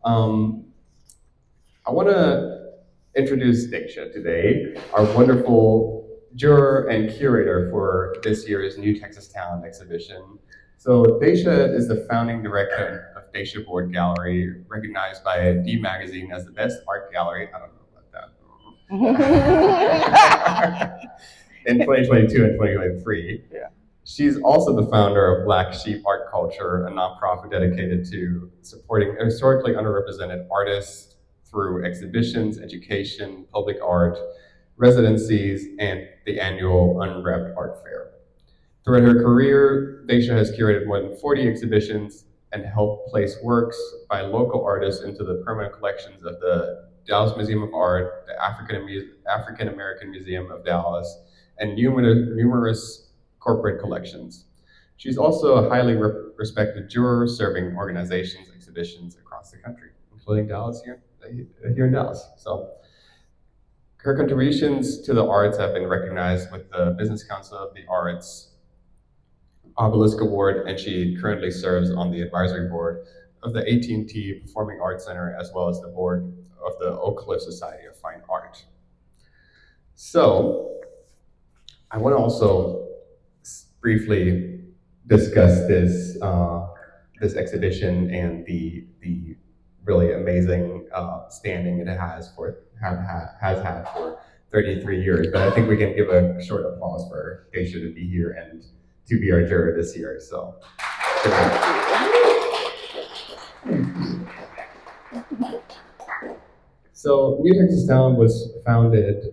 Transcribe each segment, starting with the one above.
Um, I want to introduce Daisha today, our wonderful juror and curator for this year's New Texas Town exhibition. So Daisha is the founding director of Daisha Board Gallery, recognized by D Magazine as the best art gallery. I don't know about that. In 2022 and 2023. Yeah. She's also the founder of Black Sheep Art Culture, a nonprofit dedicated to supporting historically underrepresented artists through exhibitions, education, public art, residencies, and the annual Unwrapped Art Fair. Throughout her career, Daisha has curated more than 40 exhibitions and helped place works by local artists into the permanent collections of the Dallas Museum of Art, the African American Museum of Dallas, and numerous corporate collections. She's also a highly respected juror serving organizations, exhibitions across the country, including Dallas here in Dallas. So her contributions to the arts have been recognized with the Business Council of the Arts Obelisk Award, and she currently serves on the advisory board of the AT&T Performing Arts Center, as well as the board of the Oak Cliff Society of Fine Art. So, I want to also briefly discuss this exhibition and the really amazing standing it has had for 33 years. But I think we can give a short applause for Daisha to be here and to be our juror this year. So. So New Texas Town was founded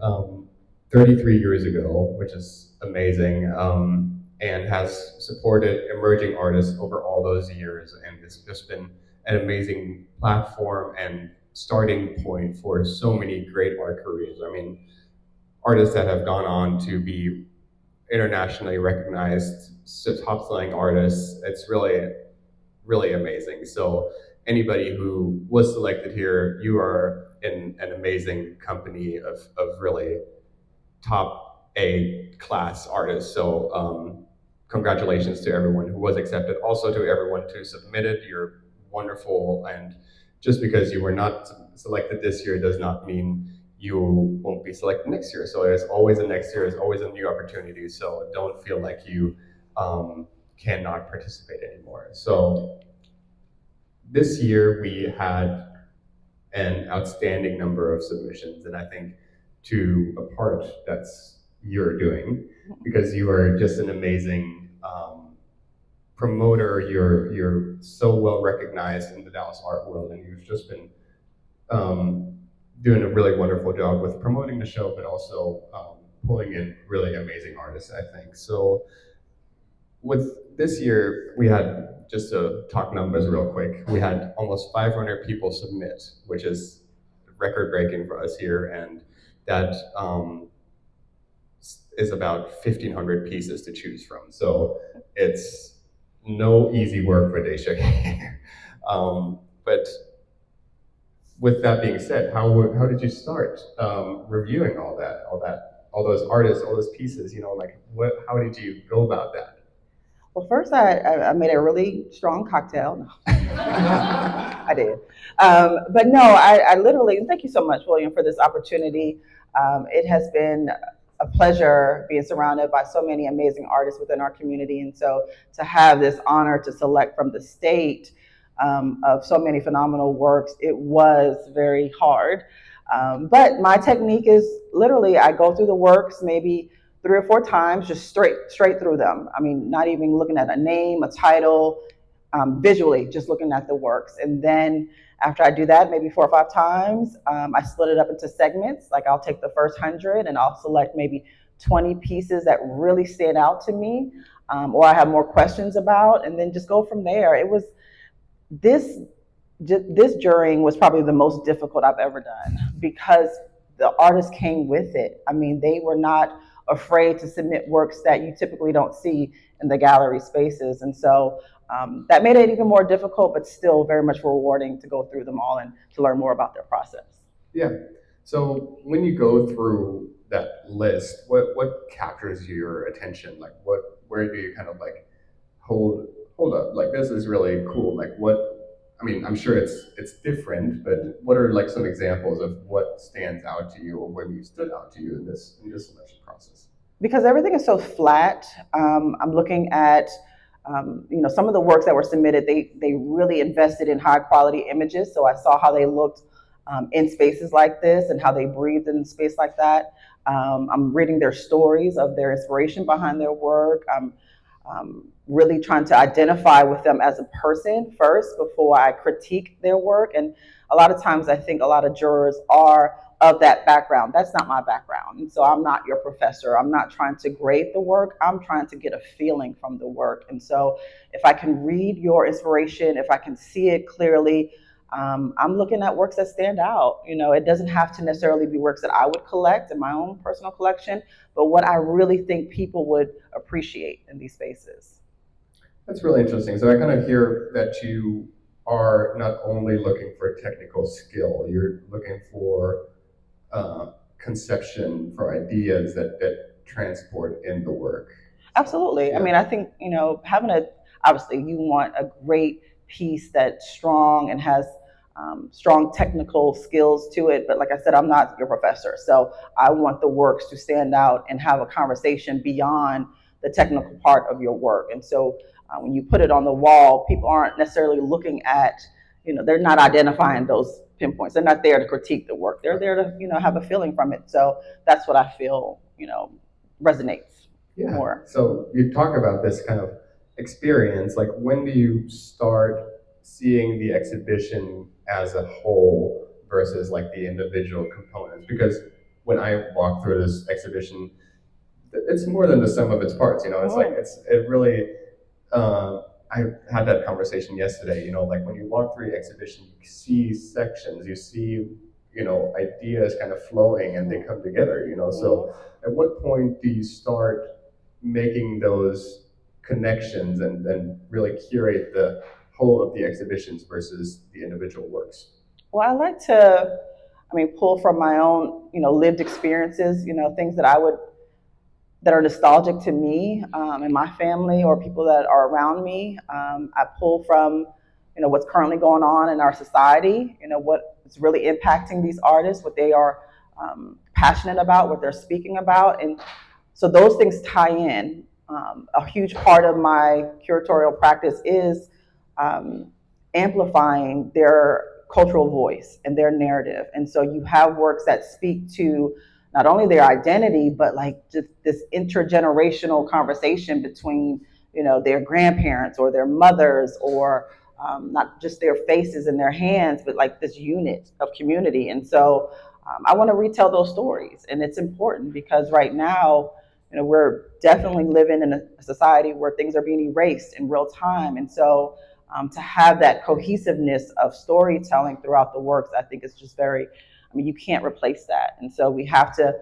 33 years ago, which is amazing, and has supported emerging artists over all those years, and it's just been an amazing platform and starting point for so many great art careers. I mean, artists that have gone on to be internationally recognized, top-selling artists. It's really, really amazing. So anybody who was selected here, you are in an amazing company of really top A class artists. So congratulations to everyone who was accepted. Also to everyone who submitted. You're wonderful, and just because you were not selected this year does not mean you won't be selected next year. So there's always a next year, there's always a new opportunity. So don't feel like you cannot participate anymore. So this year we had an outstanding number of submissions, and I think to a part that's you're doing, because you are just an amazing promoter. You're so well recognized in the Dallas art world, and you've just been doing a really wonderful job with promoting the show, but also pulling in really amazing artists, I think. So with this year, we had, just to talk numbers real quick, we had almost 500 people submit, which is record breaking for us here, and that is about 1,500 pieces to choose from. So it's no easy work for Daisha. But with that being said, how did you start reviewing all those artists, all those pieces? You know, like how did you go about that? Well, first I made a really strong cocktail. No. I did. But no, I literally, thank you so much, William, for this opportunity. It has been a pleasure being surrounded by so many amazing artists within our community. And so to have this honor to select from the state of so many phenomenal works, it was very hard. But my technique is literally I go through the works maybe 3 or 4 times, just straight through them. I mean, not even looking at a name, a title, visually, just looking at the works. And then after I do that, maybe 4 or 5 times, I split it up into segments. Like I'll take the first 100 and I'll select maybe 20 pieces that really stand out to me, or I have more questions about, and then just go from there. It was this jurying was probably the most difficult I've ever done because the artists came with it. I mean, they were not afraid to submit works that you typically don't see in the gallery spaces. And so that made it even more difficult, but still very much rewarding to go through them all and to learn more about their process. Yeah. So when you go through that list, what captures your attention? Like where do you kind of like hold up? Like this is really cool. Like I mean, I'm sure it's different, but what are like some examples of what stands out to you or when you stood out to you in this selection process? Because everything is so flat. I'm looking at some of the works that were submitted. They really invested in high quality images, so I saw how they looked in spaces like this and how they breathed in space like that. I'm reading their stories of their inspiration behind their work. I'm really trying to identify with them as a person first before I critique their work. And a lot of times I think a lot of jurors are of that background. That's not my background. And so I'm not your professor. I'm not trying to grade the work. I'm trying to get a feeling from the work. And so if I can read your inspiration, if I can see it clearly, I'm looking at works that stand out. It doesn't have to necessarily be works that I would collect in my own personal collection, but what I really think people would appreciate in these spaces. That's really interesting. So I kind of hear that you are not only looking for technical skill, you're looking for conception, for ideas that transport in the work. Absolutely. I Yeah. mean, I think, obviously you want a great piece that's strong and has strong technical skills to it. But like I said, I'm not your professor. So I want the works to stand out and have a conversation beyond the technical part of your work. And so when you put it on the wall, people aren't necessarily looking at, they're not identifying those pinpoints. They're not there to critique the work. They're there to, have a feeling from it. So that's what I feel, resonates more. So you talk about this kind of experience. Like, when do you start seeing the exhibition as a whole versus like the individual components? Because when I walk through this exhibition, it's more than the sum of its parts. It's like it really. I had that conversation yesterday. Like when you walk through the exhibition, you see sections, you see ideas kind of flowing, and they come together. So at what point do you start making those connections and really curate the whole of the exhibitions versus the individual works? Well, I like to, pull from my own, lived experiences, things that are nostalgic to me and my family or people that are around me. I pull from, what's currently going on in our society, what is really impacting these artists, what they are passionate about, what they're speaking about. And so those things tie in. A huge part of my curatorial practice is amplifying their cultural voice and their narrative. And so you have works that speak to not only their identity, but like just this intergenerational conversation between, their grandparents or their mothers, or not just their faces and their hands, but like this unit of community. And so I want to retell those stories. And it's important because right now, we're definitely living in a society where things are being erased in real time. And so to have that cohesiveness of storytelling throughout the works, I think is just very, you can't replace that. And so we have to,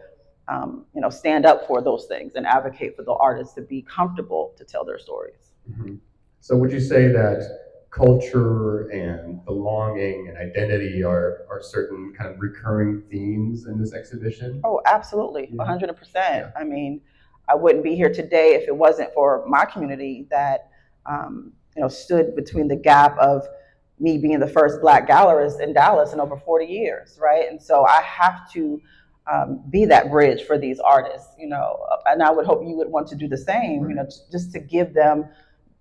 stand up for those things and advocate for the artists to be comfortable to tell their stories. Mm-hmm. So would you say that culture and belonging and identity are certain kind of recurring themes in this exhibition? Oh, absolutely, Yeah. 100%. Yeah. I mean, I wouldn't be here today if it wasn't for my community that, stood between the gap of me being the first Black gallerist in Dallas in over 40 years, right? And so I have to be that bridge for these artists, and I would hope you would want to do the same, just to give them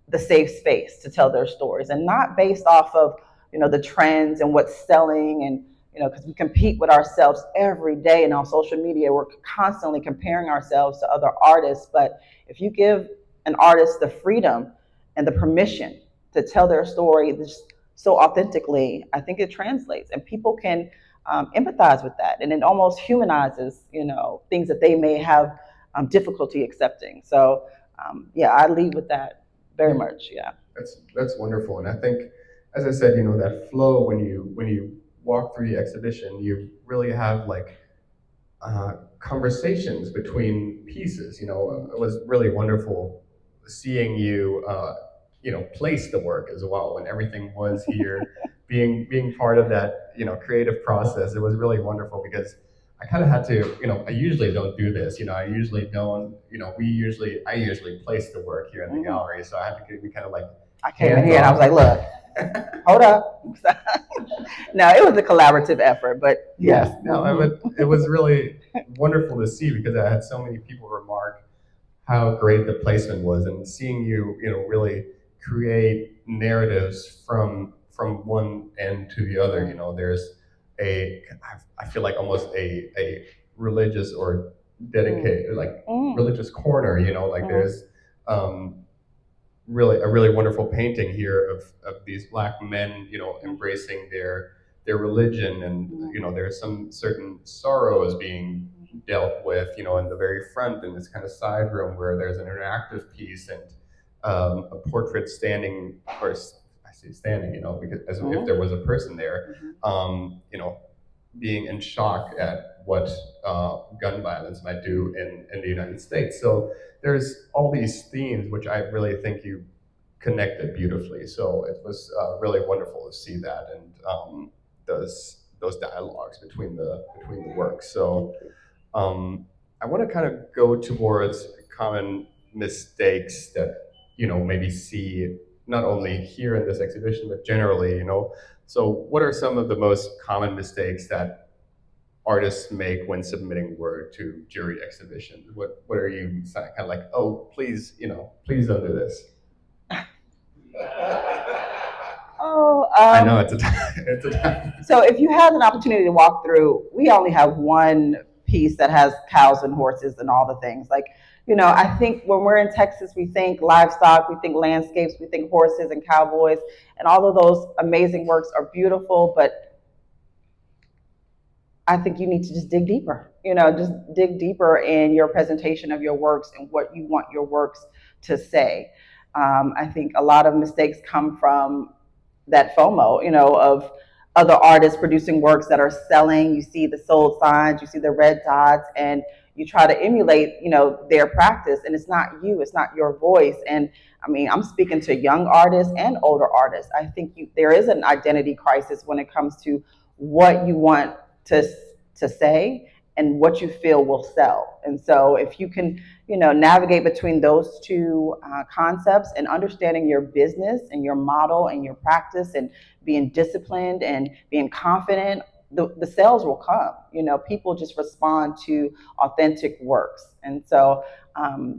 the safe space to tell their stories, and not based off of the trends and what's selling, and because we compete with ourselves every day, and on social media we're constantly comparing ourselves to other artists. But if you give an artist the freedom and the permission to tell their story just so authentically, I think it translates, and people can empathize with that, and it almost humanizes things that they may have difficulty accepting. So yeah, I lead with that very much. Yeah. That's wonderful, and I think, as I said, that flow when you walk through the exhibition, you really have like conversations between pieces. It was really wonderful seeing you, place the work as well when everything was here, being part of that, creative process. It was really wonderful because I kind of had to, I usually don't do this. I usually don't, I usually place the work here in the gallery, so I had to be kind of like I came in here and I was like, look, hold up. No, it was a collaborative effort, but yes. Yeah, no, it was really wonderful to see because I had so many people remark how great the placement was, and seeing you, really create narratives from one end to the other. There's I feel like almost a religious or dedicated like religious corner. Like there's um, really a really wonderful painting here of these black men, embracing their religion, and there's some certain sorrows being dealt with, in the very front in this kind of side room where there's an interactive piece and a portrait standing, or I say standing, because as if there was a person there, being in shock at what gun violence might do in the United States. So there's all these themes which I really think you connected beautifully. So it was really wonderful to see that, and those dialogues between the works. So I want to kind of go towards common mistakes that maybe see not only here in this exhibition but generally. So what are some of the most common mistakes that artists make when submitting work to jury exhibitions? What are you kind of like, oh, please, please don't do this? Oh, I know it's a So if you have an opportunity to walk through, we only have one piece that has cows and horses and all the things. Like, I think when we're in Texas, we think livestock, we think landscapes, we think horses and cowboys, and all of those amazing works are beautiful, but I think you need to just dig deeper, just dig deeper in your presentation of your works and what you want your works to say. I think a lot of mistakes come from that FOMO, of other artists producing works that are selling. You see the sold signs, you see the red dots, and you try to emulate, their practice, and it's not you, it's not your voice. And I mean, I'm speaking to young artists and older artists. I think there is an identity crisis when it comes to what you want to say and what you feel will sell. And so if you can, navigate between those two concepts and understanding your business and your model and your practice and being disciplined and being confident, the sales will come. People just respond to authentic works. And so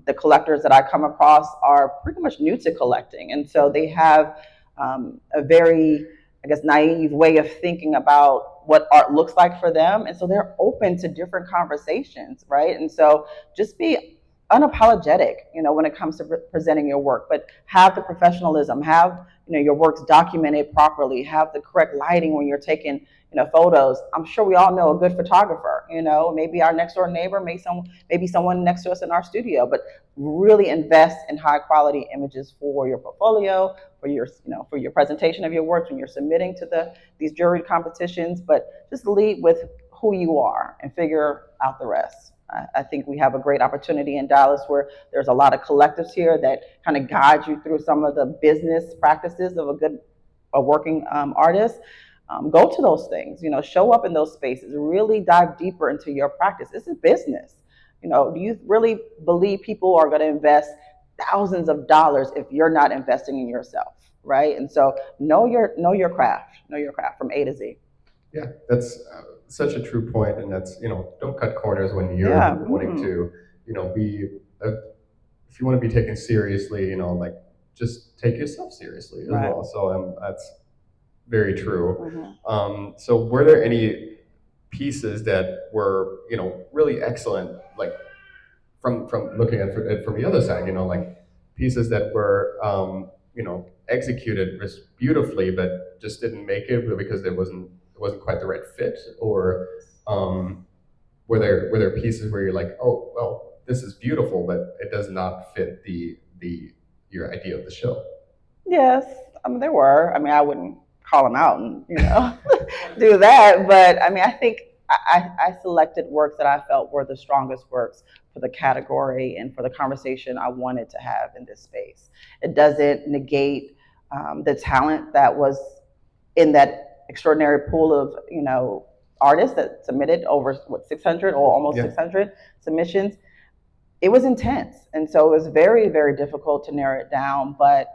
the collectors that I come across are pretty much new to collecting. And so they have a very, I guess, naive way of thinking about what art looks like for them. And so they're open to different conversations, right? And so just be unapologetic, when it comes to presenting your work, but have the professionalism, have, your works documented properly, have the correct lighting when you're taking, photos. I'm sure we all know a good photographer, maybe our next door neighbor, maybe someone next to us in our studio, but really invest in high quality images for your portfolio, for your, for your presentation of your works when you're submitting to these jury competitions, but just lead with who you are and figure out the rest. I think we have a great opportunity in Dallas where there's a lot of collectives here that kind of guide you through some of the business practices of a working artist. Go to those things, show up in those spaces, really dive deeper into your practice. This is business. Do you really believe people are going to invest thousands of dollars if you're not investing in yourself, right? And so know your craft from A to Z. Yeah, that's such a true point, and that's don't cut corners when you're wanting to be if you want to be taken seriously, like just take yourself seriously as well. So that's very true. So were there any pieces that were really excellent, like from looking at it from the other side, like pieces that were executed just beautifully but just didn't make it because it wasn't quite the right fit, or were there pieces where you're like, oh well, this is beautiful but it does not fit your idea of the show? Yes, there were. I wouldn't call them out and do that, but I think I selected works that I felt were the strongest works for the category and for the conversation I wanted to have in this space. It doesn't negate the talent that was in that extraordinary pool of artists that submitted over 600 or almost 600 submissions. It was intense, and so it was very, very difficult to narrow it down. But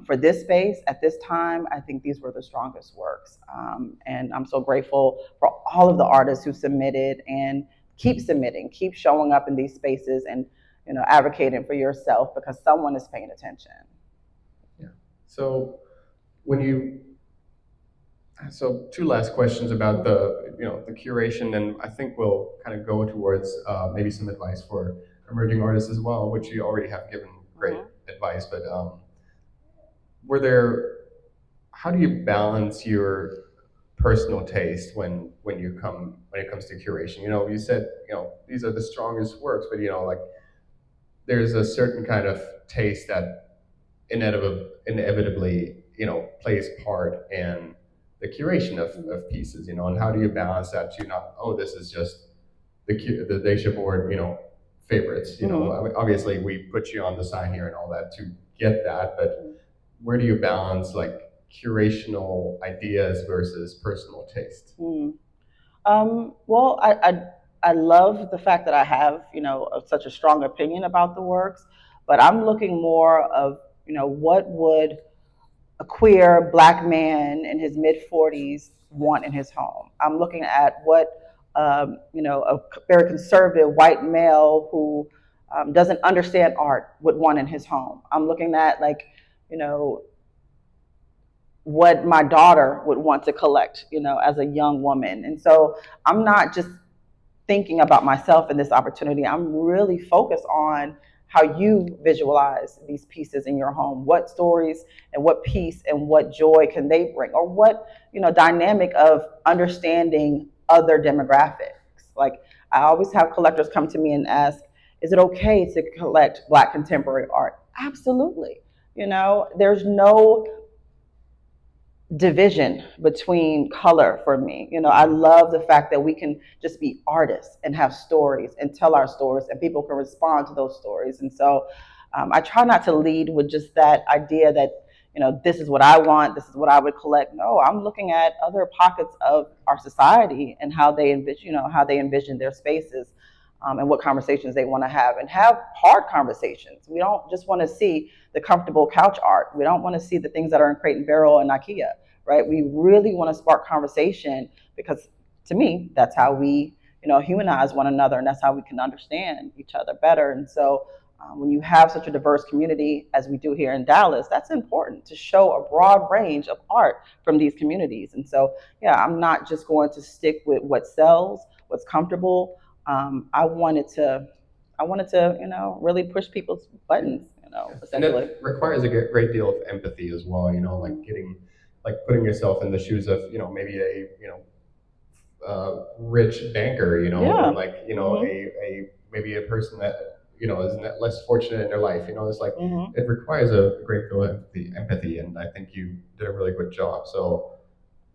For this space at this time, I think these were the strongest works. And I'm so grateful for all of the artists who submitted and keep submitting, keep showing up in these spaces and advocating for yourself because someone is paying attention. Yeah. So when you so two last questions about the curation, and I think we'll kind of go towards maybe some advice for emerging artists as well, which you already have given great advice. But were there? How do you balance your personal taste when it comes to curation? You said these are the strongest works, but like there's a certain kind of taste that inevitably plays part in the curation of pieces, and how do you balance that to not, oh, this is just the Daisha Board, favorites, obviously we put you on the sign here and all that to get that, but where do you balance like curational ideas versus personal taste? Well, I love the fact that I have such a strong opinion about the works, but I'm looking more of what would a queer Black man in his mid-40s want in his home. I'm looking at what a very conservative white male who doesn't understand art would want in his home. I'm looking at what my daughter would want to collect, as a young woman. And so I'm not just thinking about myself in this opportunity. I'm really focused on how you visualize these pieces in your home. What stories and what peace and what joy can they bring? Or what, dynamic of understanding other demographics. Like I always have collectors come to me and ask, is it okay to collect Black contemporary art? Absolutely. There's no division between color for me. I love the fact that we can just be artists and have stories and tell our stories and people can respond to those stories. And so I try not to lead with just that idea that, this is what I want, this is what I would collect. No, I'm looking at other pockets of our society and how they envision their spaces. And what conversations they want to have, and have hard conversations. We don't just want to see the comfortable couch art. We don't want to see the things that are in Crate and Barrel and IKEA, right? We really want to spark conversation because, to me, that's how we, humanize one another, and that's how we can understand each other better. And so, when you have such a diverse community as we do here in Dallas, that's important to show a broad range of art from these communities. And so, yeah, I'm not just going to stick with what sells, what's comfortable. I wanted to, really push people's buttons, essentially. And it requires a great deal of empathy as well, like putting yourself in the shoes of, maybe a, rich banker, Yeah. or like, a maybe a person that, is less fortunate in their life, it's like, it requires a great deal of empathy, and I think you did a really good job. So,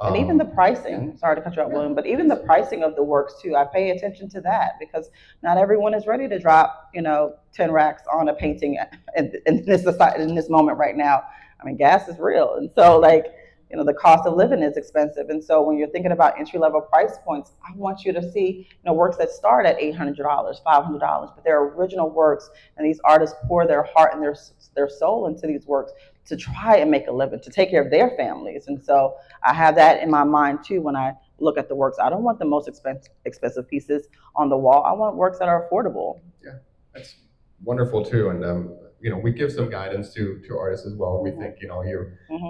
and even the pricing, sorry to cut you off, William, but even the pricing of the works too, I pay attention to that because not everyone is ready to drop, 10 racks on a painting in this society, in this moment right now. I mean, gas is real. And so the cost of living is expensive. And so when you're thinking about entry-level price points, I want you to see, works that start at $800, $500, but they're original works, and these artists pour their heart and their soul into these works to try and make a living, to take care of their families. And so I have that in my mind too when I look at the works. I don't want the most expensive pieces on the wall. I want works that are affordable. Yeah, that's wonderful too. And we give some guidance to artists as well. We think you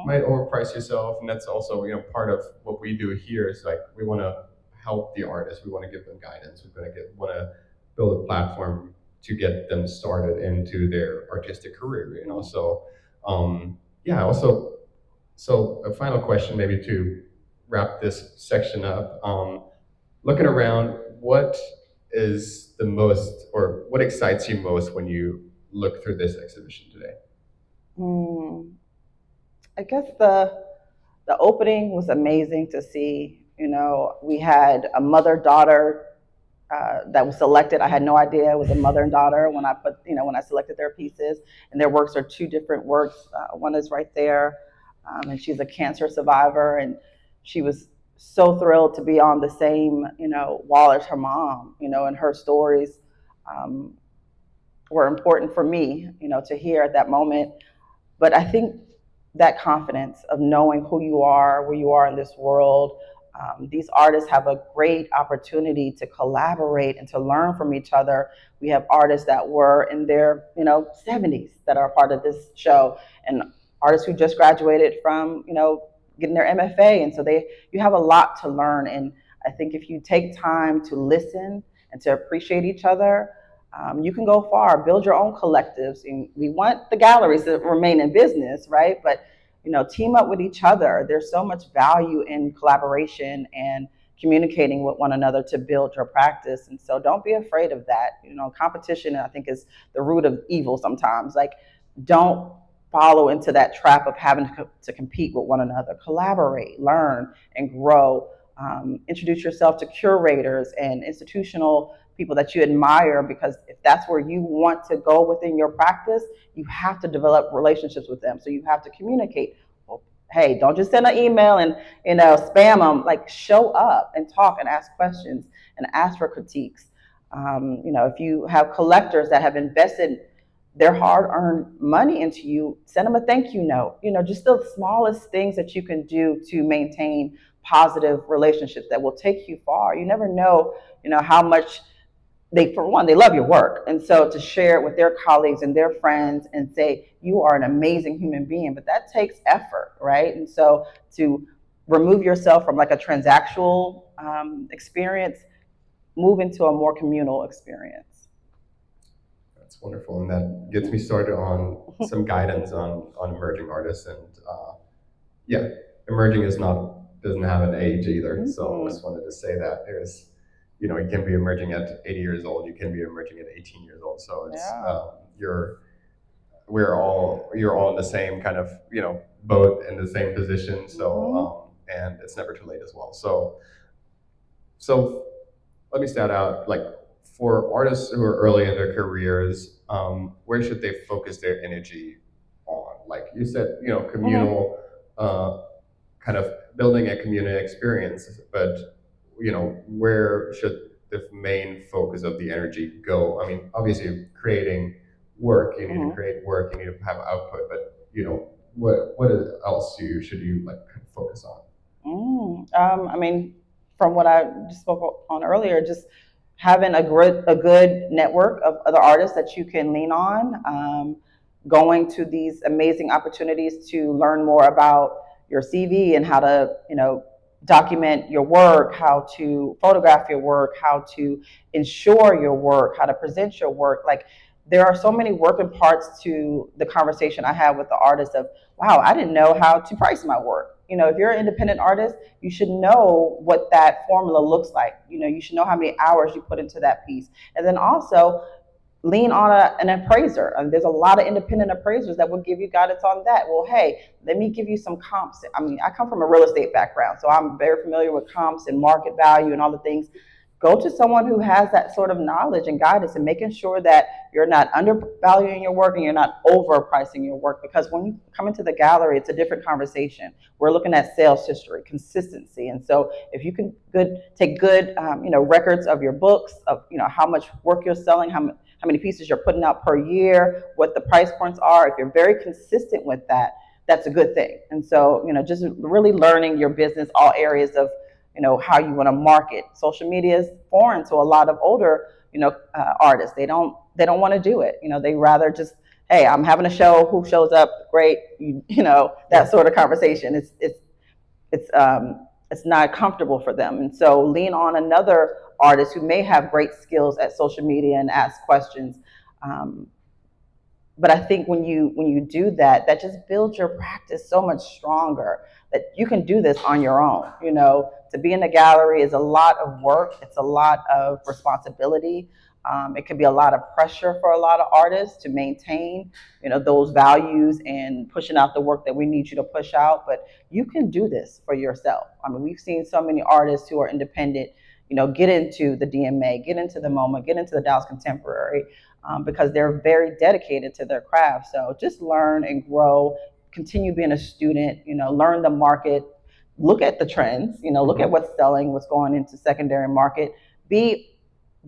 might overprice yourself, and that's also part of what we do here is like we want to help the artists. We want to give them guidance. We want to build a platform to get them started into their artistic career. So so a final question, maybe to wrap this section up. Looking around, what is the most, or what excites you most when you look through this exhibition today? I guess the opening was amazing to see. We had a mother-daughter that was selected. I had no idea it was a mother and daughter when I selected their pieces, and their works are two different works. One is right there, and she's a cancer survivor, and she was so thrilled to be on the same wall as her mom. And her stories were important for me, to hear at that moment. But I think that confidence of knowing who you are, where you are in this world. These artists have a great opportunity to collaborate and to learn from each other. We have artists that were in their 70s that are part of this show, and artists who just graduated from getting their MFA, and so you have a lot to learn. And I think if you take time to listen and to appreciate each other, you can go far. Build your own collectives. And we want the galleries to remain in business, right? But team up with each other. There's so much value in collaboration and communicating with one another to build your practice. And so don't be afraid of that. Competition, I think, is the root of evil sometimes. Like, don't follow into that trap of having to compete with one another. Collaborate, learn, and grow. Introduce yourself to curators and institutional people that you admire, because if that's where you want to go within your practice, you have to develop relationships with them. So you have to communicate. Well, hey, don't just send an email and spam them. Like, show up and talk and ask questions and ask for critiques. If you have collectors that have invested their hard-earned money into you, send them a thank you note. Just the smallest things that you can do to maintain positive relationships that will take you far. You never know, how much for one, they love your work. And so to share it with their colleagues and their friends and say, you are an amazing human being, but that takes effort, right? And so to remove yourself from like a transactional experience, move into a more communal experience. That's wonderful. And that gets me started on some guidance on emerging artists. And yeah, emerging doesn't have an age either. Mm-hmm. So I just wanted to say that there's, you can be emerging at 80 years old, you can be emerging at 18 years old. So it's, you're all in the same kind of, boat in the same position. So, and it's never too late as well. So let me start out, like, for artists who are early in their careers, where should they focus their energy on? Like you said, communal, kind of building a community experience, but where should the main focus of the energy go? I mean, obviously, creating work, you need to create work, you need to have output, but what else should you like focus on? I mean, from what I just spoke on earlier, just having a good network of other artists that you can lean on, going to these amazing opportunities to learn more about your CV and how to, document your work, how to photograph your work, how to ensure your work, how to present your work. Like, there are so many working parts to the conversation I have with the artist of, wow, I didn't know how to price my work. If you're an independent artist, you should know what that formula looks like. You should know how many hours you put into that piece. And then also lean on an appraiser. There's a lot of independent appraisers that will give you guidance on that. Well, hey, let me give you some comps. I mean, I come from a real estate background, so I'm very familiar with comps and market value and all the things. Go to someone who has that sort of knowledge and guidance, and making sure that you're not undervaluing your work and you're not overpricing your work. Because when you come into the gallery, it's a different conversation. We're looking at sales history, consistency. And so if you can take good records of your books, of how much work you're selling, how many pieces you're putting out per year, what the price points are, if you're very consistent with that, that's a good thing. And so, just really learning your business, all areas of how you want to market. Social media is foreign to a lot of older, artists. They don't want to do it. They rather just, hey, I'm having a show. Who shows up? Great. That sort of conversation. It's not comfortable for them. And so lean on another artist who may have great skills at social media and ask questions. But I think when you do that, that just builds your practice so much stronger, that you can do this on your own. To be in a gallery is a lot of work. It's a lot of responsibility. It can be a lot of pressure for a lot of artists to maintain, those values and pushing out the work that we need you to push out. But you can do this for yourself. I mean, we've seen so many artists who are independent, get into the DMA, get into the MoMA, get into the Dallas Contemporary, because they're very dedicated to their craft. So just learn and grow, continue being a student, learn the market, look at the trends, look at what's selling, what's going into secondary market, be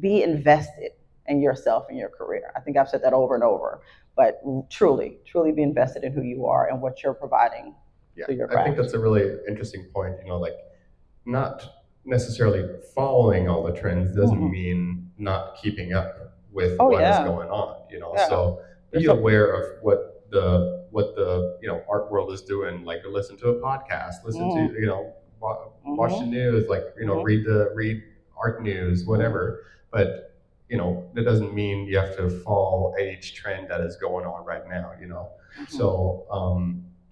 invested in yourself and your career. I think I've said that over and over. but truly be invested in who you are and what you're providing Yeah, through your I think craft. that's a really interesting point. Like not necessarily following all the trends doesn't Mhm. mean not keeping up with Oh what is yeah, going on. yeah. So There's be so. aware of what the art world is doing. Like listen to a podcast, listen to Mm, watch the mhm, news, like mhm, read art news, mhm, whatever. But that doesn't mean you have to follow each trend that is going on right now. mhm. So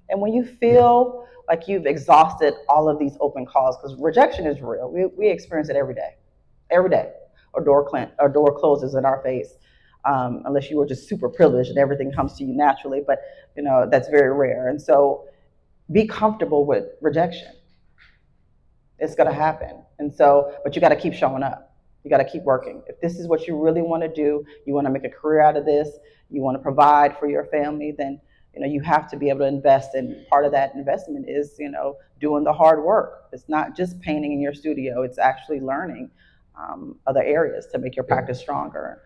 And when you yeah. feel like you've exhausted all of these open calls, because rejection is real, we experience it every day, every day. A door closes in our face, unless you were just super privileged and everything comes to you naturally. But that's very rare. And so, be comfortable with rejection. It's going to happen. And so, but you got to keep showing up. You got to keep working. If this is what you really want to do, you want to make a career out of this, you want to provide for your family, then you have to be able to invest. And part of that investment is doing the hard work. It's not just painting in your studio. It's actually learning other areas to make your Yeah. practice stronger.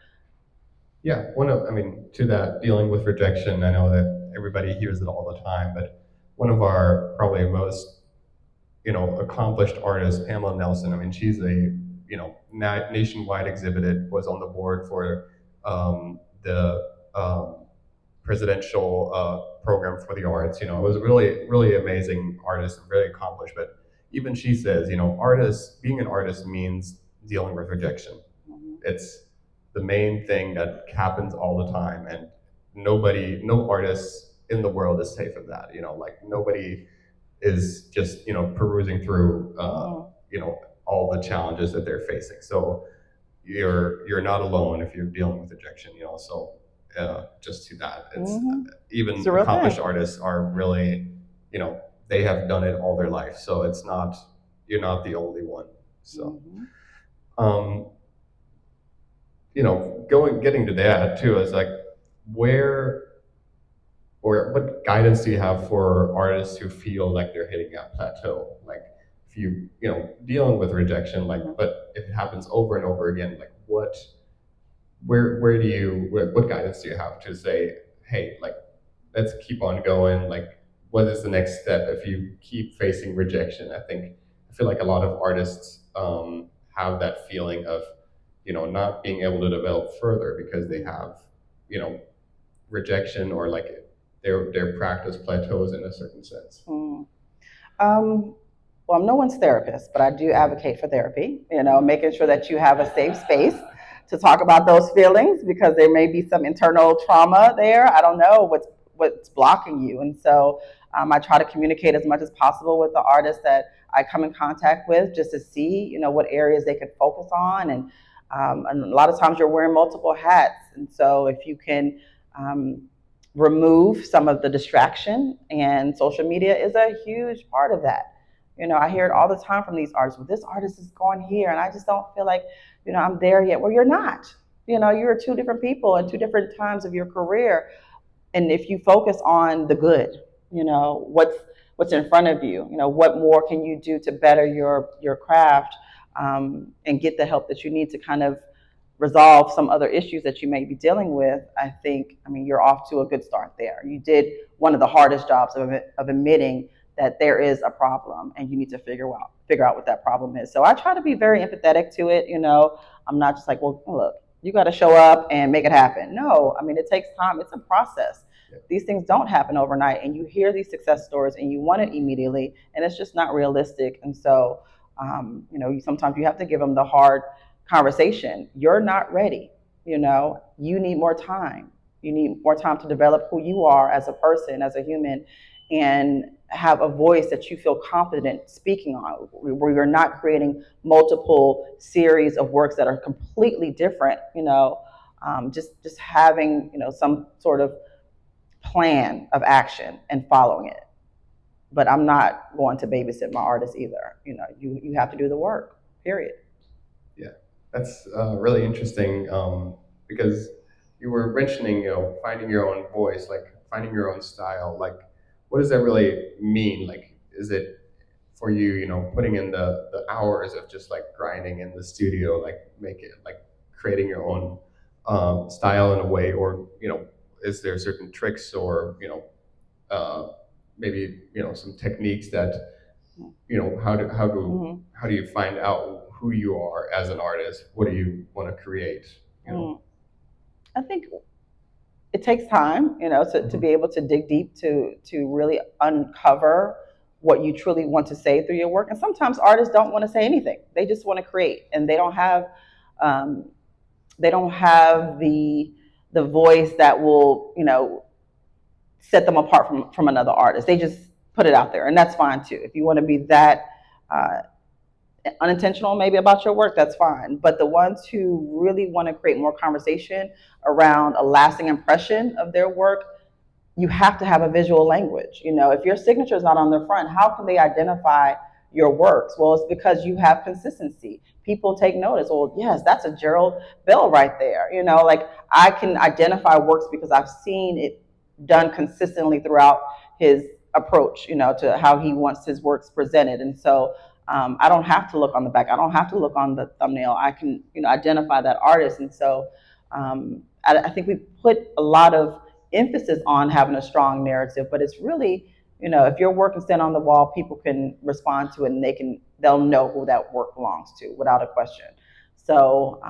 Yeah, I mean, to that, dealing with rejection, I know that everybody hears it all the time, but one of our probably most, accomplished artists, Pamela Nelson, I mean, she's a, nationwide exhibited, was on the board for the presidential program for the arts. It was a really, really amazing artist and very accomplished, but even she says, being an artist means dealing with rejection. Mhm. It's the main thing that happens all the time, and no artist in the world is safe of that. Like nobody is just perusing through Mhm. all the challenges that they're facing. So you're not alone if you're dealing with rejection. So just to that, it's Mhm. It's even a real accomplished thing. artists are really they have done it all their life. So it's not you're not the only one. So. Mhm. Um, getting to that too is like where or what guidance do you have for artists who feel like they're hitting a plateau? Like if dealing with rejection, like Mhm. but if it happens over and over again, like where do what guidance do you have to say, hey, like let's keep on going, like what is the next step if you keep facing rejection? I feel like a lot of artists have that feeling of not being able to develop further because they have you know rejection or like their practice plateaus in a certain sense. Mhm. Um, well, I'm no one's therapist, but I do advocate for therapy, making sure that you have a safe space to talk about those feelings because there may be some internal trauma there. I don't know what's blocking you. And so I try to communicate as much as possible with the artists that I come in contact with just to see, what areas they could focus on. And a lot of times you're wearing multiple hats. And so if you can um, remove some of the distraction, and social media is a huge part of that. I hear it all the time from these artists. Well, this artist is going here, and I just don't feel like, I'm there yet. Well, you're not. You're two different people and two different times of your career. And if you focus on the good, what's in front of you, what more can you do to better your craft, and get the help that you need to kind of resolve some other issues that you may be dealing with. I mean, you're off to a good start there. You did one of the hardest jobs of admitting that there is a problem and you need to figure out what that problem is. So I try to be very empathetic to it. I'm not just like, well, look, you got to show up and make it happen. No, I mean, it takes time. It's a process. These things don't happen overnight, and you hear these success stories and you want it immediately, and it's just not realistic. And so, sometimes you have to give them the hard conversation. You're not ready. You need more time. You need more time to develop who you are as a person, as a human, and have a voice that you feel confident speaking on, where you're not creating multiple series of works that are completely different. Just having some sort of plan of action and following it. But I'm not going to babysit my artist either. You have to do the work. Period. Yeah, that's really interesting because you were mentioning, finding your own voice, like finding your own style. Like, what does that really mean? Like, is it for you, putting in the hours of just like grinding in the studio, like make it like creating your own style in a way, or is there certain tricks or, maybe, some techniques that, how do you find out who you are as an artist? What do you want to create? I think it takes time, to be able to dig deep to really uncover what you truly want to say through your work. And sometimes artists don't want to say anything; they just want to create, and um, they don't have the voice that will, set them apart from another artist. They just put it out there, and that's fine too. If you want to be that uh, unintentional maybe about your work, that's fine. But the ones who really want to create more conversation around a lasting impression of their work, you have to have a visual language. If your signature is not on the front, how can they identify your works? Well, it's because you have consistency. People take notice. Well, yes, that's a Gerald Bell right there. Like I can identify works because I've seen it done consistently throughout his approach, to how he wants his works presented. And so I don't have to look on the back. I don't have to look on the thumbnail. I can, identify that artist. And so I think we put a lot of emphasis on having a strong narrative, but it's really, if your work can stand on the wall, people can respond to it, and they'll know who that work belongs to without a question. So,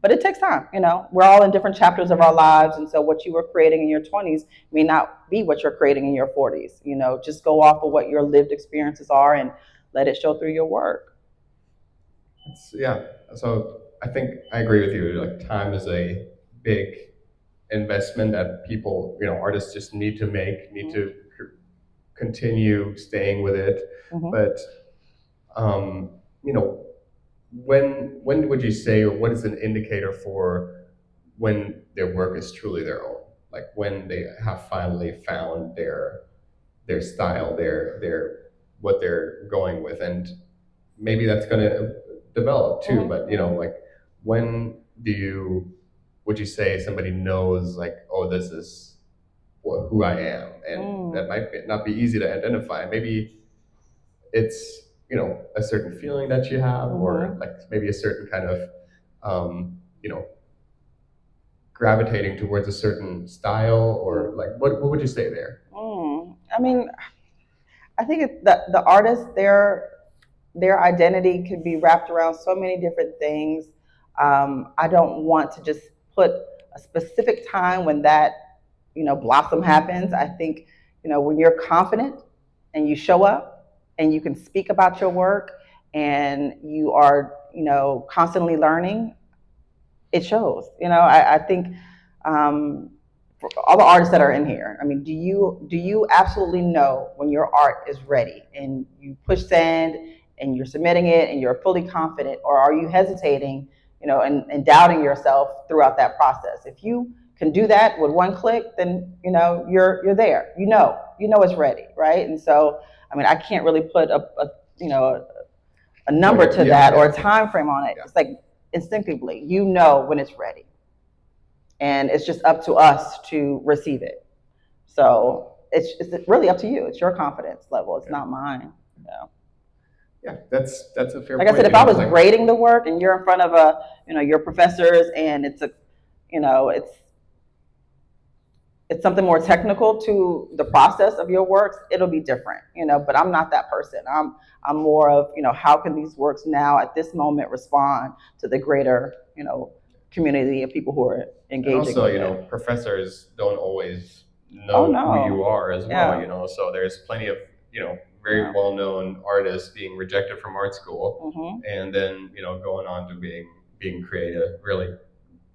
but it takes time. We're all in different chapters of our lives, and so what you were creating in your 20s may not be what you're creating in your 40s. Just go off of what your lived experiences are and let it show through your work. Yeah. So I think I agree with you. Like time is a big investment that people, artists just need to make, need to continue staying with it. But, you know, when would you say, or what is an indicator for when their work is truly their own? Like when they have finally found their style, their what they're going with, and maybe that's going to develop too. But like when would you say somebody knows like, oh, this is who I am, and that might not be easy to identify. Maybe it's a certain feeling that you have, or like maybe a certain kind of gravitating towards a certain style, or like what would you say there? I mean, I think the artist, their identity could be wrapped around so many different things. I don't want to just put a specific time when that blossom happens. I think when you're confident and you show up and you can speak about your work and you are constantly learning, it shows. I think for all the artists that are in here, I mean, do you absolutely know when your art is ready and you push send and you're submitting it and you're fully confident, or are you hesitating, and doubting yourself throughout that process? If you can do that with one click, then you're there. It's ready, right? And so, I mean, I can't really put a number to that or a time frame on it. It's like instinctively, when it's ready, and it's just up to us to receive it. So it's really up to you. It's your confidence level. It's not mine. Yeah, that's a fair like point. I said, if I was grading the work and you're in front of your professors, and it's it's something more technical to the process of your works, it'll be different, but I'm not that person. I'm more of, how can these works now at this moment respond to the greater, community of people who are engaging. And also, with it. professors don't always know who you are as well, so there's plenty of, very well-known artists being rejected from art school, and then, going on to being creative, really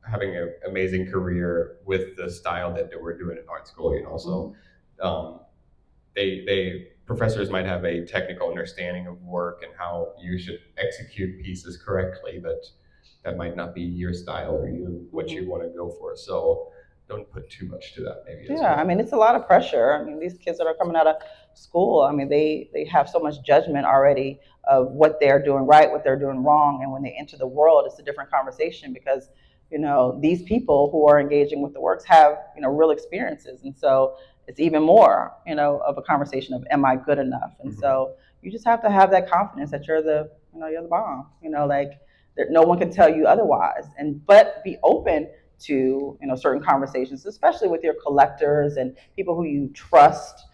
having an amazing career with the style that they were doing in art school, So professors might have a technical understanding of work and how you should execute pieces correctly, but that might not be your style or what you want to go for. So don't put too much to that, maybe. Yeah, I mean, it's a lot of pressure. I mean, these kids that are coming out of school, I mean, they have so much judgment already of what they're doing right, what they're doing wrong, and when they enter the world, it's a different conversation because these people who are engaging with the works have real experiences, and so it's even more of a conversation of, am I good enough? And so you just have to have that confidence that you're the bomb. Like no one can tell you otherwise, but be open to certain conversations, especially with your collectors and people who you trust.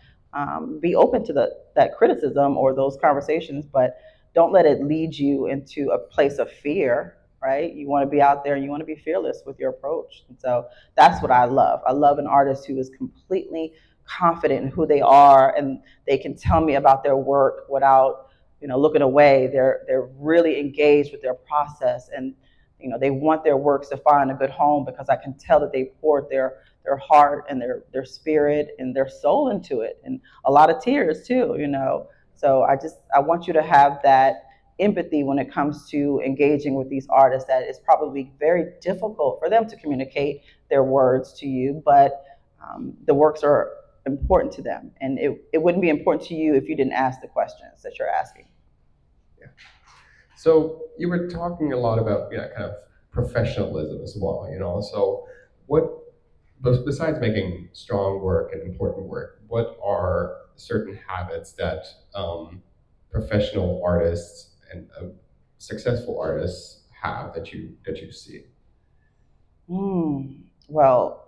Be open to that criticism or those conversations, but don't let it lead you into a place of fear. Right? You want to be out there and you want to be fearless with your approach. And so that's what I love. I love an artist who is completely confident in who they are and they can tell me about their work without looking away. They're really engaged with their process, and they want their works to find a good home because I can tell that they poured their heart and their spirit and their soul into it, and a lot of tears too. So I want you to have that empathy when it comes to engaging with these artists, that it's probably very difficult for them to communicate their words to you, but the works are important to them, and it wouldn't be important to you if you didn't ask the questions that you're asking. Yeah. So you were talking a lot about kind of professionalism as well. So what, besides making strong work and important work, what are certain habits that professional artists and successful artists have that you see? Well,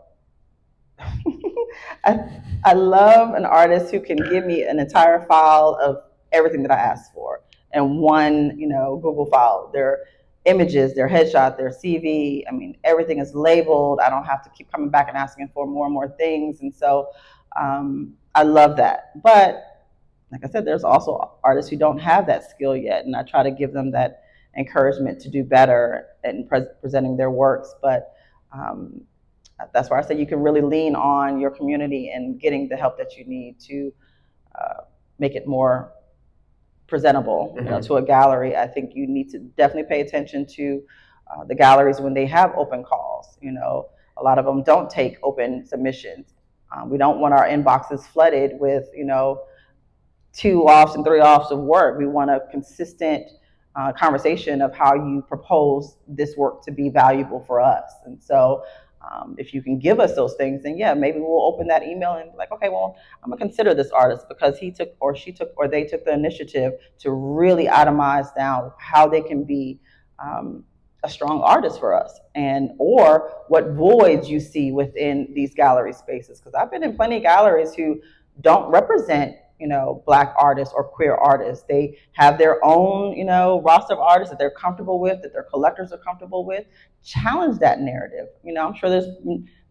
I, I love an artist who can give me an entire file of everything that I asked for in one, Google file. Their images, their headshot, their CV. I mean, everything is labeled. I don't have to keep coming back and asking for more and more things. And so I love that. But like I said, there's also artists who don't have that skill yet, and I try to give them that encouragement to do better in presenting their works. But um, that's why I say you can really lean on your community and getting the help that you need to make it more presentable, to a gallery. I think you need to definitely pay attention to the galleries when they have open calls. A lot of them don't take open submissions. We don't want our inboxes flooded with 2 offs and 3 offs of work. We want a consistent conversation of how you propose this work to be valuable for us. And so if you can give us those things, then yeah, maybe we'll open that email and be like, okay, well, I'm gonna consider this artist because he took or she took or they took the initiative to really itemize down how they can be a strong artist for us, and or what voids you see within these gallery spaces. Because I've been in plenty of galleries who don't represent Black artists or queer artists. They have their own roster of artists that they're comfortable with, that their collectors are comfortable with. Challenge that narrative. I'm sure there's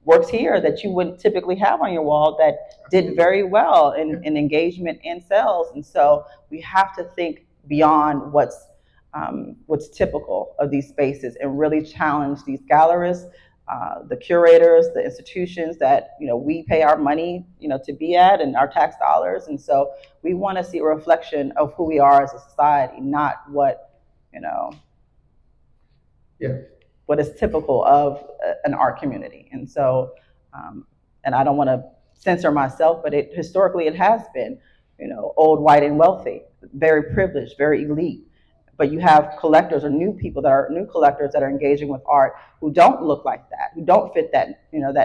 works here that you wouldn't typically have on your wall that did very well in engagement and sales. And so we have to think beyond what's typical of these spaces and really challenge these gallerists, the curators, the institutions that we pay our money to be at, and our tax dollars. And so we want to see a reflection of who we are as a society, not what Yeah. what is typical of an art community. And so, and I don't want to censor myself, but historically it has been old, white, and wealthy, very privileged, very elite. But you have collectors or new people that are new collectors that are engaging with art who don't look like that, who don't fit that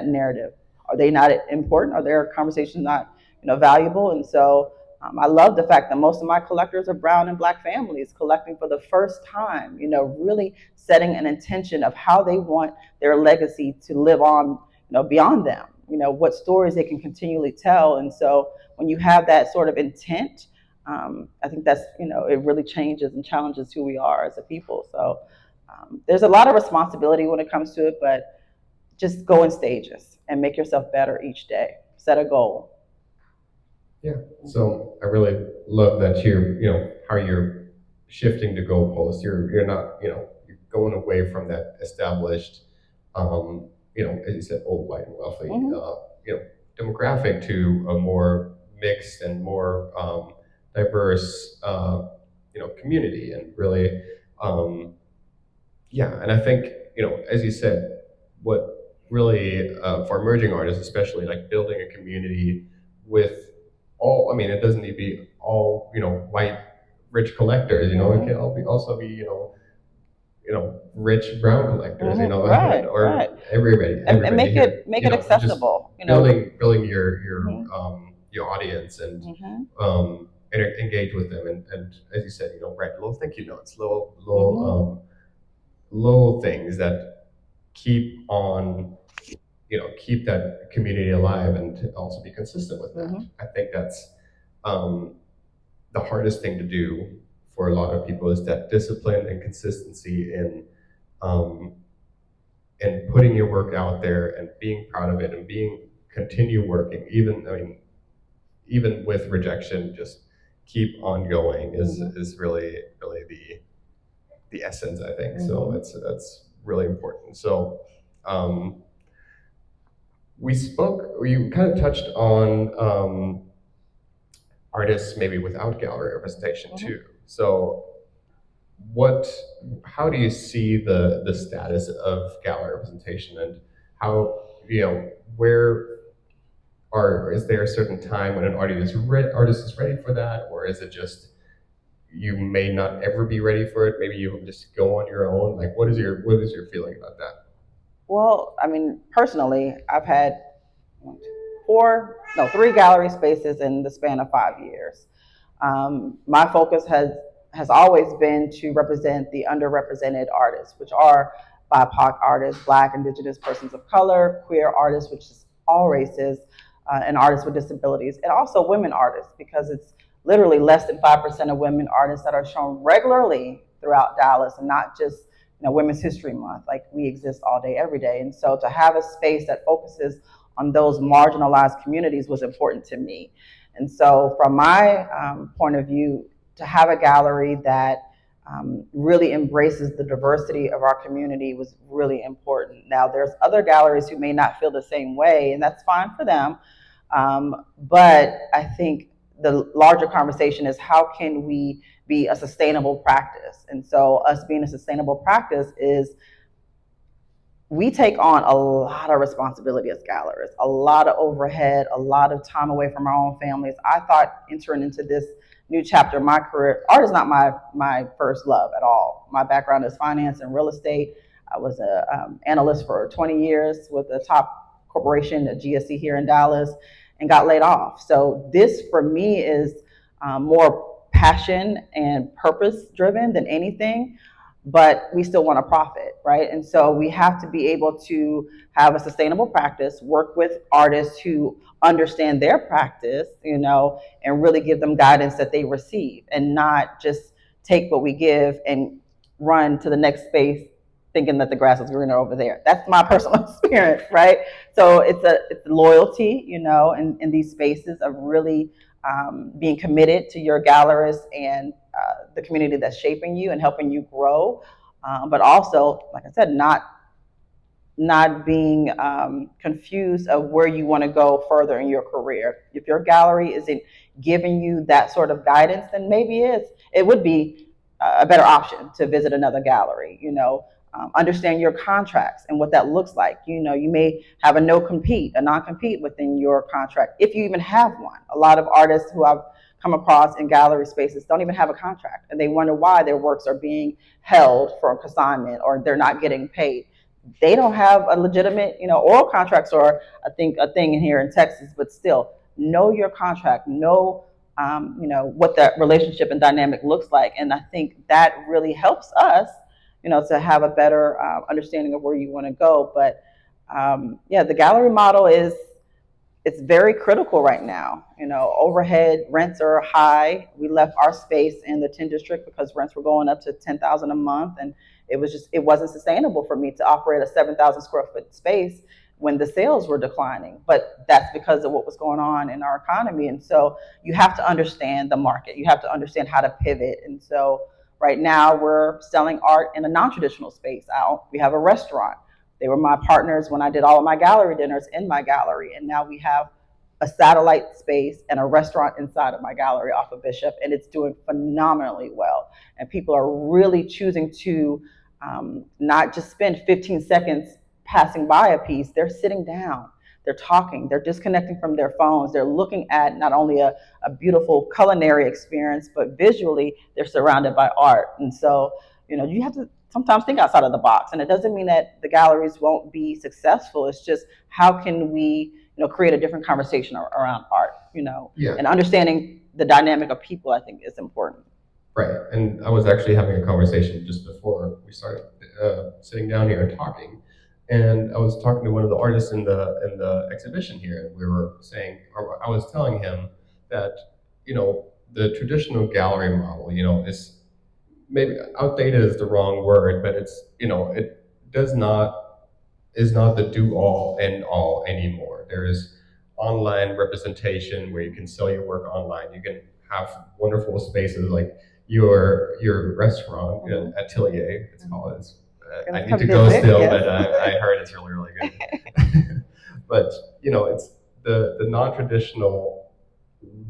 narrative. Are they not important? Are their conversations not valuable? And so I love the fact that most of my collectors are brown and Black families collecting for the first time. Really setting an intention of how they want their legacy to live on, beyond them. What stories they can continually tell. And so when you have that sort of intent, I think that's it really changes and challenges who we are as a people. So there's a lot of responsibility when it comes to it, but just go in stages and make yourself better each day. Set a goal. Yeah. So I really love that how you're shifting the goalposts. You're not you're going away from that established as you said, old, white, and wealthy demographic to a more mixed and more diverse community, and really yeah. And I think as you said, what really for emerging artists especially, like building a community with all, I mean, it doesn't need to be all white rich collectors. It can also be rich brown collectors. Right, or right. everybody And make here, it just accessible. building your audience and engage with them, and as you said, write little thank you notes, little things that keep on, keep that community alive and to also be consistent with that. Mhm. I think that's the hardest thing to do for a lot of people, is that discipline and consistency um, in putting your work out there and being proud of it and continue working, even with rejection, just keep on going is really the essence, I think. So that's really important. So we kind of touched on artists maybe without gallery representation too. So how do you see the status of gallery representation, and how, where is there a certain time when an artist is ready for that, or is it just you may not ever be ready for it? Maybe you just go on your own. Like, what is your feeling about that? Well, I mean, personally, I've had three gallery spaces in the span of 5 years. My focus has always been to represent the underrepresented artists, which are BIPOC artists, Black, Indigenous persons of color, queer artists, which is all races, and artists with disabilities, and also women artists, because it's literally less than 5% of women artists that are shown regularly throughout Dallas, and not just Women's History Month. Like, we exist all day, every day. And so to have a space that focuses on those marginalized communities was important to me. And so from my point of view, to have a gallery that really embraces the diversity of our community was really important. Now, there's other galleries who may not feel the same way, and that's fine for them. But I think the larger conversation is, how can we be a sustainable practice? And so us being a sustainable practice is, we take on a lot of responsibility as gallerists, a lot of overhead, a lot of time away from our own families. I thought entering into this new chapter of my career, art is not my first love at all. My background is finance and real estate. I was an analyst for 20 years with a top corporation, a GSC here in Dallas, and got laid off. So this for me is more passion and purpose driven than anything, but we still want to profit, right? And so we have to be able to have a sustainable practice, work with artists who understand their practice, and really give them guidance that they receive, and not just take what we give and run to the next space thinking that the grass is greener over there. That's my personal experience, right? So it's loyalty, in these spaces of really being committed to your gallerists and the community that's shaping you and helping you grow, but also, like I said, not being confused of where you want to go further in your career. If your gallery isn't giving you that sort of guidance, then maybe it would be a better option to visit another gallery. Understand your contracts and what that looks like. You may have a non-compete within your contract, if you even have one. A lot of artists who I've come across in gallery spaces don't even have a contract, and they wonder why their works are being held for consignment or they're not getting paid. They don't have a legitimate, oral contracts, or I think a thing in here in Texas, but still, know your contract, know what that relationship and dynamic looks like. And I think that really helps us, to have a better understanding of where you want to go. But the gallery model it's very critical right now. Overhead rents are high. We left our space in the 10 district because rents were going up to $10,000 a month, and it wasn't sustainable for me to operate a 7,000 square foot space when the sales were declining. But that's because of what was going on in our economy. And so you have to understand the market. You have to understand how to pivot. And so right now we're selling art in a non-traditional space. We have a restaurant. They were my partners when I did all of my gallery dinners in my gallery. And now we have a satellite space and a restaurant inside of my gallery off of Bishop, and it's doing phenomenally well. And people are really choosing to not just spend 15 seconds passing by a piece. They're sitting down, they're talking, they're disconnecting from their phones. They're looking at not only a beautiful culinary experience, but visually they're surrounded by art. And so, you have to sometimes think outside of the box. And it doesn't mean that the galleries won't be successful. It's just, how can we, create a different conversation around art, Yeah. and understanding the dynamic of people, I think, is important. Right. And I was actually having a conversation just before we started sitting down here and talking And I was talking to one of the artists in the exhibition here, and we were saying, or I was telling him that the traditional gallery model, is maybe outdated is the wrong word, but it does not is not the do all end all anymore. There's online representation where you can sell your work online. You can have wonderful spaces like your restaurant, atelier. It's called. I need to go still, but I heard it's really good. But it's the non-traditional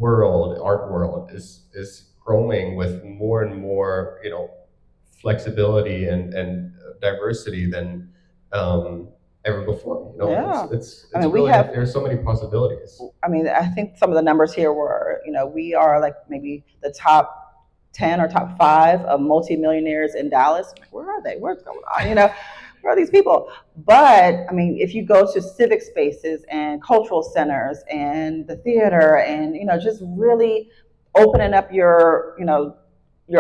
art world is growing with more and more flexibility and diversity than um, ever before. Yeah. It's I mean, there's so many possibilities. I mean, I think some of the numbers here were, we are like maybe the top 10 or top 5 of multimillionaires in Dallas. Where are they? What's going on? Where are these people? But I mean, if you go to civic spaces and cultural centers and the theater and, just really opening up your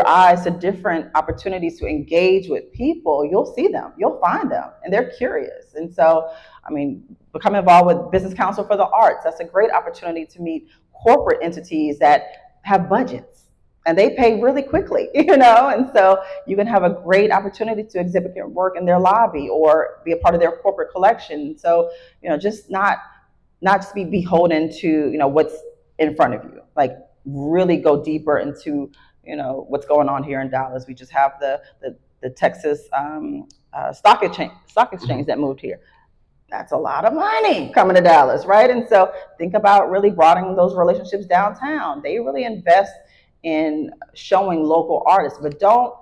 eyes to different opportunities to engage with people, you'll see them, you'll find them, and they're curious. And so, I mean, become involved with Business Council for the Arts. That's a great opportunity to meet corporate entities that have budgets and they pay really quickly, and so you can have a great opportunity to exhibit your work in their lobby or be a part of their corporate collection. So, just not just be beholden to, what's in front of you, like really go deeper into, what's going on here in Dallas. We just have the Texas stock exchange that moved here. That's a lot of money coming to Dallas, right? And so think about really broadening those relationships downtown. They really invest in showing local artists, but don't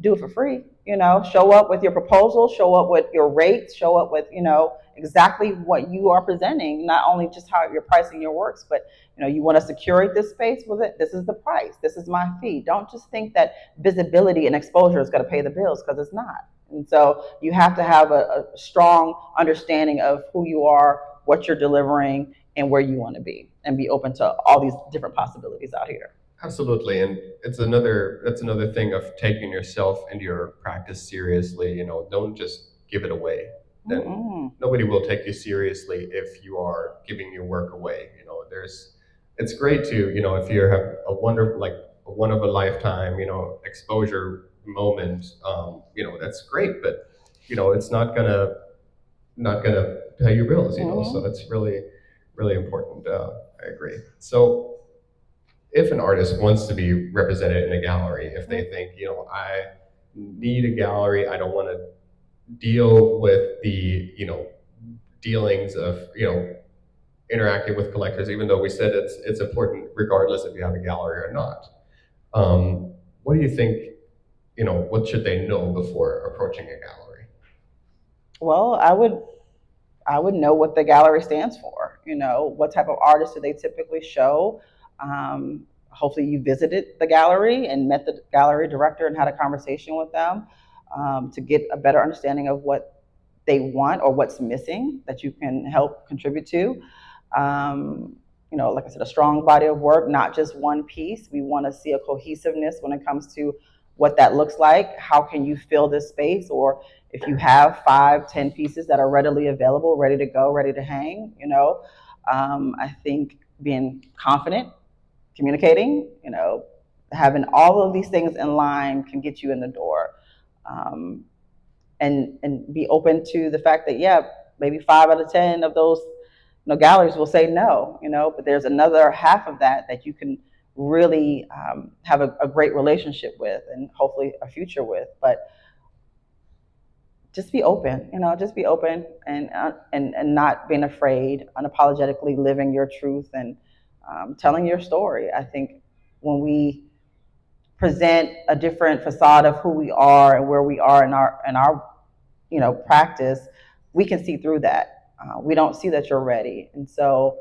do it for free. Show up with your proposal, show up with your rates, show up with, exactly what you are presenting, not only just how you're pricing your works, but, you want us to curate this space with it. This is the price. This is my fee. Don't just think that visibility and exposure is going to pay the bills, because it's not. And so you have to have a strong understanding of who you are, what you're delivering, and where you want to be, and be open to all these different possibilities out here. Absolutely, and that's another thing of taking yourself and your practice seriously. Don't just give it away. Then nobody will take you seriously if you are giving your work away. It's great to if you have a wonderful, like a one of a lifetime exposure moment. That's great, but it's not gonna pay your bills. So it's really important. I agree. So if an artist wants to be represented in a gallery, if they think, I need a gallery, I don't want to deal with the, dealings of, interacting with collectors, even though we said it's important regardless if you have a gallery or not. What do you think, what should they know before approaching a gallery? Well, I would know what the gallery stands for. What type of artists do they typically show? Hopefully you visited the gallery and met the gallery director and had a conversation with them, to get a better understanding of what they want or what's missing that you can help contribute to. Like I said, a strong body of work, not just one piece. We want to see a cohesiveness when it comes to what that looks like. How can you fill this space? Or if you have 5, 10 pieces that are readily available, ready to go, ready to hang, I think being confident, communicating, having all of these things in line can get you in the door. And be open to the fact that, yeah, maybe 5 out of 10 of those galleries will say no, but there's another half of that you can really have a great relationship with and hopefully a future with. But just be open, just be open and not being afraid, unapologetically living your truth and telling your story. I think when we present a different facade of who we are and where we are in our practice, we can see through that. We don't see that you're ready, and so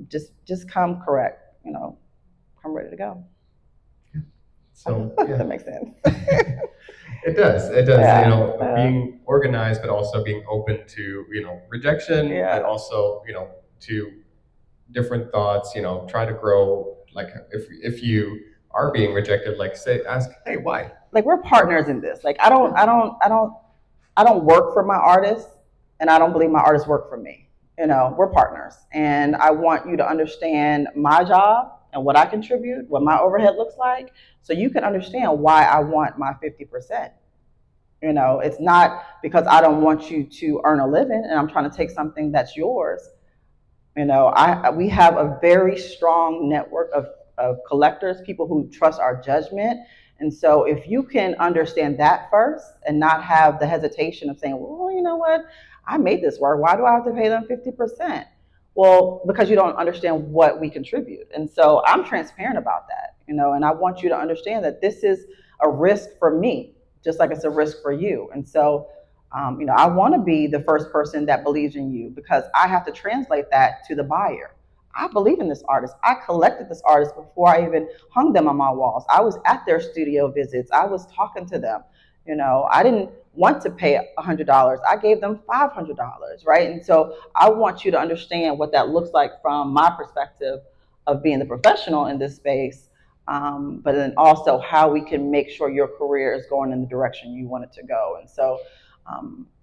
just come correct. Come ready to go. So yeah. That makes sense. It does. It does. Yeah. Being organized, but also being open to rejection, and also to different thoughts. Try to grow. Like if you are being rejected, like ask, hey, why? Like we're partners in this. Like I don't work for my artists. and I don't believe my artists work for me. We're partners, and I want you to understand my job and what I contribute, what my overhead looks like, so you can understand why I want my 50%. It's not because I don't want you to earn a living and I'm trying to take something that's yours. We have a very strong network of collectors, people who trust our judgment. And so if you can understand that first and not have the hesitation of saying, well, you know what, I made this work. Why do I have to pay them 50%? Well, because you don't understand what we contribute. And so I'm transparent about that, and I want you to understand that this is a risk for me, just like it's a risk for you. And so I want to be the first person that believes in you because I have to translate that to the buyer. I believe in this artist. I collected this artist before I even hung them on my walls. I was at their studio visits. I was talking to them. I didn't want to pay $100. I gave them $500, right? And so I want you to understand what that looks like from my perspective of being the professional in this space, but then also how we can make sure your career is going in the direction you want it to go. And so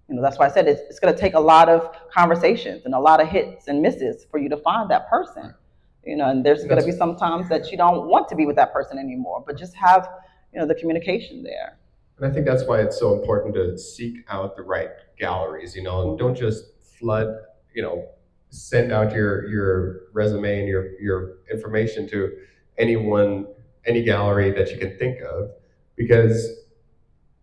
that's why I said it's going to take a lot of conversations and a lot of hits and misses for you to find that person. And there's going to be some times that you don't want to be with that person anymore, but just have the communication there. And I think that's why it's so important to seek out the right galleries, and don't just flood, send out your resume and your information to any gallery that you can think of, because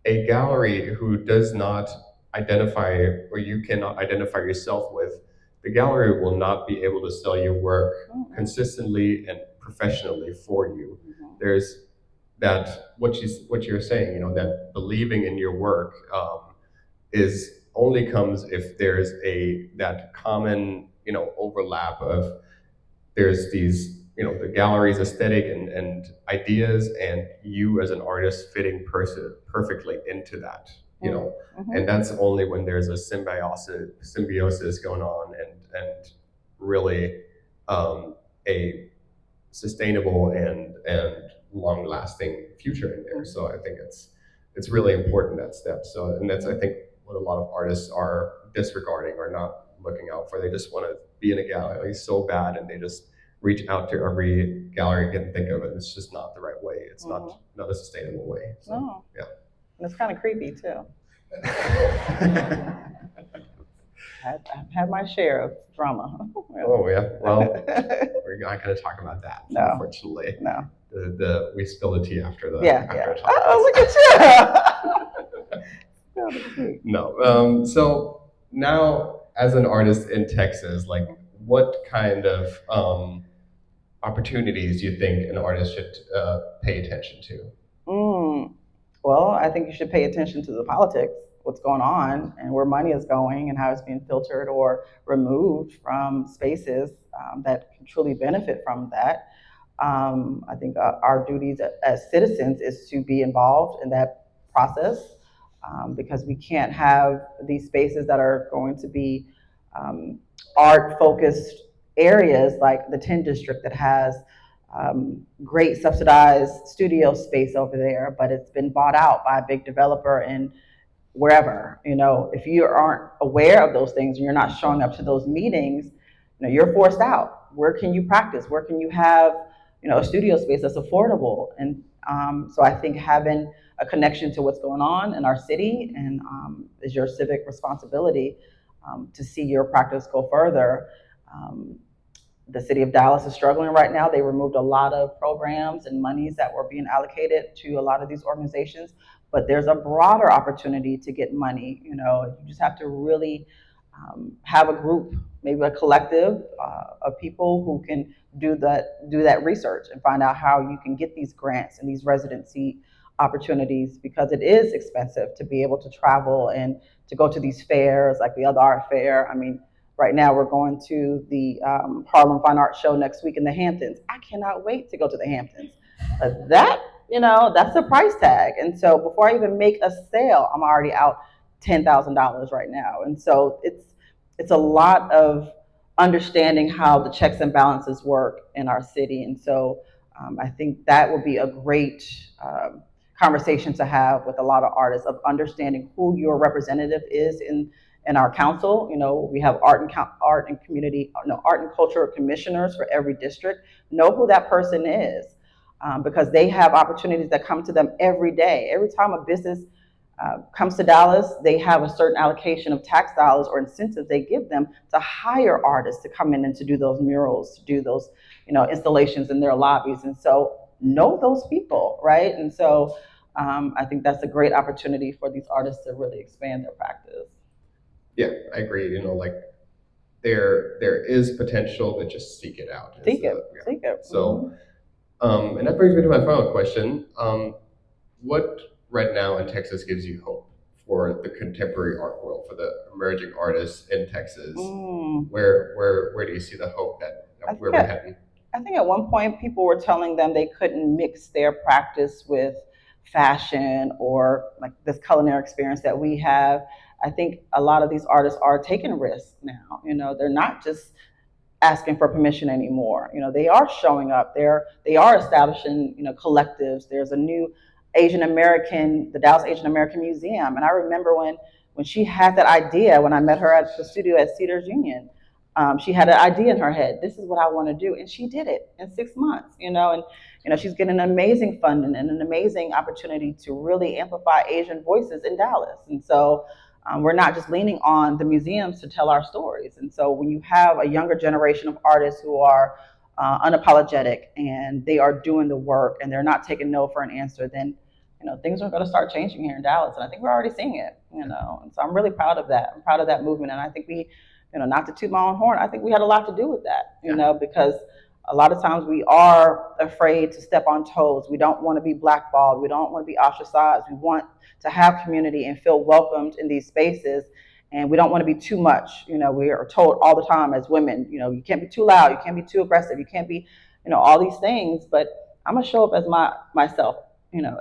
a gallery who does not identify, or you cannot identify yourself with, the gallery will not be able to sell your work consistently and professionally for you. There's that what you're saying, that believing in your work is only comes if there's that common overlap of there's these the gallery's aesthetic and ideas, and you as an artist fitting perfectly into that, and that's only when there's a symbiosis going on, and really a sustainable and long-lasting future in there. So I think it's really important, that step. So, and that's, I think, what a lot of artists are disregarding or not looking out for. They just want to be in a gallery so bad, and they just reach out to every gallery they can think of, and it's just not the right way. It's not a sustainable way. So, no. Yeah. And it's kind of creepy too. I've had my share of drama. Oh yeah, well, we're not going to talk about that, unfortunately. No. We spill the tea after the Yeah. Oh, look at you. No. So now, as an artist in Texas, like, what kind of opportunities do you think an artist should pay attention to? Well, I think you should pay attention to the politics, what's going on, and where money is going, and how it's being filtered or removed from spaces that can truly benefit from that. I think our duties as citizens is to be involved in that process, because we can't have these spaces that are going to be art-focused areas like the 10 district that has great subsidized studio space over there, but it's been bought out by a big developer in wherever. If you aren't aware of those things and you're not showing up to those meetings, you're forced out. Where can you practice? Where can you have a studio space that's affordable? And so I think having a connection to what's going on in our city and is your civic responsibility to see your practice go further. The city of Dallas is struggling right now. They removed a lot of programs and monies that were being allocated to a lot of these organizations, but there's a broader opportunity to get money. You just have to really have a group, maybe a collective of people who can do that research and find out how you can get these grants and these residency opportunities, because it is expensive to be able to travel and to go to these fairs like the Other Art Fair. I mean, right now we're going to the Harlem Fine Arts Show next week in the Hamptons. I cannot wait to go to the Hamptons. But that's a price tag. And so before I even make a sale, I'm already out $10,000 right now. And so it's a lot of understanding how the checks and balances work in our city. And so I think that would be a great conversation to have with a lot of artists, of understanding who your representative is in In our council, we have art and community, no, art and cultural commissioners for every district. Know who that person is, because they have opportunities that come to them every day. Every time a business comes to Dallas, they have a certain allocation of tax dollars or incentives they give them to hire artists to come in and to do those murals, to do those, installations in their lobbies. And so know those people, right? And so I think that's a great opportunity for these artists to really expand their practice. Yeah, I agree. Like there is potential, to just seek it out. Seek it. Yeah. Seek it. So, and that brings me to my final question. What right now in Texas gives you hope for the contemporary art world, for the emerging artists in Texas? Where do you see the hope that where we're heading? I think at one point people were telling them they couldn't mix their practice with fashion or like this culinary experience that we have. I think a lot of these artists are taking risks now. They're not just asking for permission anymore. They are showing up. They are establishing, collectives. There's a new the Dallas Asian American Museum. And I remember when she had that idea, when I met her at the studio at Cedars Union, she had an idea in her head. This is what I want to do, and she did it in 6 months. And she's getting an amazing funding and an amazing opportunity to really amplify Asian voices in Dallas. And so we're not just leaning on the museums to tell our stories. And so when you have a younger generation of artists who are unapologetic and they are doing the work and they're not taking no for an answer, then things are going to start changing here in Dallas. And I think we're already seeing it. And so I'm really proud of that. I'm proud of that movement. And I think we, not to toot my own horn, I think we had a lot to do with that. Because a lot of times we are afraid to step on toes. We don't want to be blackballed. We don't want to be ostracized. We want to have community and feel welcomed in these spaces. And we don't want to be too much. We are told all the time as women, you can't be too loud. You can't be too aggressive. You can't be, all these things. But I'm going to show up as myself,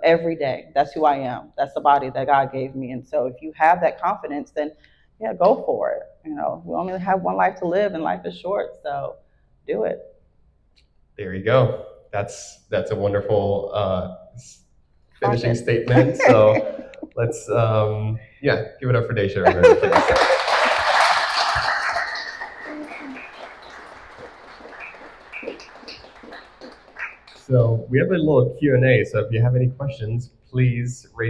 every day. That's who I am. That's the body that God gave me. And so if you have that confidence, then yeah, go for it. We only have one life to live and life is short. So do it. There you go. That's a wonderful finishing statement. So let's give it up for Daisha. So we have a little Q&A. So if you have any questions, please raise